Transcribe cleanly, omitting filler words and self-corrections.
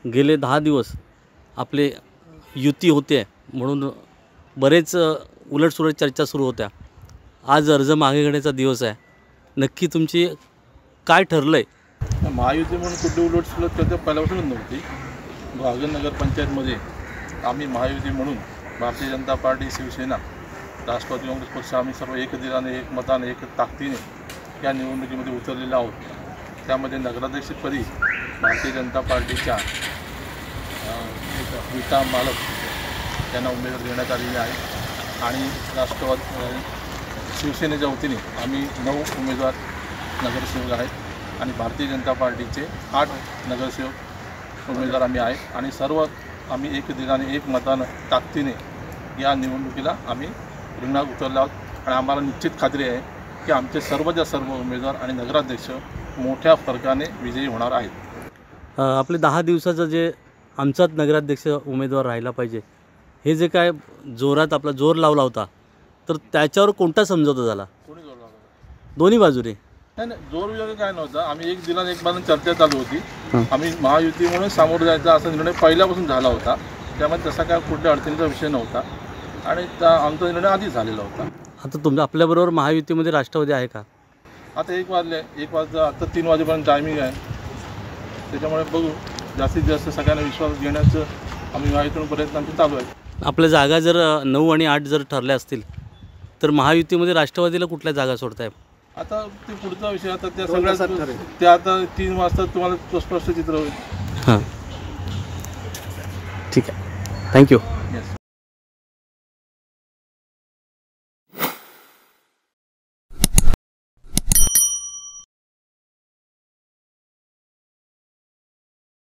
गेले 10 दिवस आपले युती होते म्हणून बरेच उलटसुलट चर्चा सुरू होत्या। आज अर्ज मागे घेण्याचा दिवस आहे। नक्की तुमची काय ठरलंय? महायुती म्हणून कुठे उलटसुलट चर्चा पहिल्यापासूनच नव्हती। भागन नगर पंचायतमध्ये आम्ही महायुती म्हणून भारतीय जनता पार्टी, शिवसेना, राष्ट्रवादी काँग्रेस पक्ष आम्ही सर्व एक दिलाने, एक मताने, एक ताकदीने या निवडणुकीमध्ये उतरलेलो आहोत। त्यामध्ये नगराध्यक्षपदी भारतीय जनता पार्टीच्या रीता मालक यांना उमेदवार देण्यात आलेले आहे आणि राष्ट्रवादी शिवसेनेच्या वतीने आम्ही 9 उमेदवार नगरसेवक आहेत आणि भारतीय जनता पार्टीचे 8 नगरसेवक उमेदवार आम्ही आहेत आणि सर्व आम्ही एक दिलाने, एक मतानं, ताकदीने या निवडणुकीला आम्ही रिंगणात उतरलो आहोत आणि आम्हाला निश्चित खात्री आहे की आमचे सर्वच्या सर्व उमेदवार आणि नगराध्यक्ष मोठ्या फरकाने विजयी होणार आहेत। आपले 10 दिवसाचं जे आमचाच नगराध्यक्ष उमेदवार राहिला पाहिजे हे जे काय जोरात आपला जोर लावला होता, तर त्याच्यावर कोणता समझोता झाला? कोणी जोर लावला? दोन्ही बाजूने नाही, जोर वगैरे काय नव्हता। आम्ही एक दिलाने, एक बाजूने चर्चा चालू होती। आम्ही महायुती म्हणून सामोरं जायचा असा निर्णय पहिल्यापासून झाला होता। त्यामुळे तसा काय कुठल्या अडचणीचा विषय नव्हता आणि आमचा निर्णय आधीच झालेला होता। आता तुमच्या आपल्याबरोबर महायुतीमध्ये राष्ट्रवादी आहे का? आता 1 वाजले, 1 वाजता आता 3 वाजेपर्यंत टायमिंग आहे। त्याच्यामुळे बघू, जास्तीत जास्त सगळ्यांना विश्वास घेण्याचं आम्ही महायुतीतून प्रयत्न आमचे चालू आहे। आपल्या जागा जर 9 आणि 8 जर ठरल्या असतील तर महायुतीमध्ये राष्ट्रवादीला कुठल्या जागा सोडताय? आता ते पुढचा विषय, आता त्या सगळ्या ते आता 3 वाजता तुम्हाला स्पष्ट चित्र होईल। हां, ठीक आहे, थँक्यू।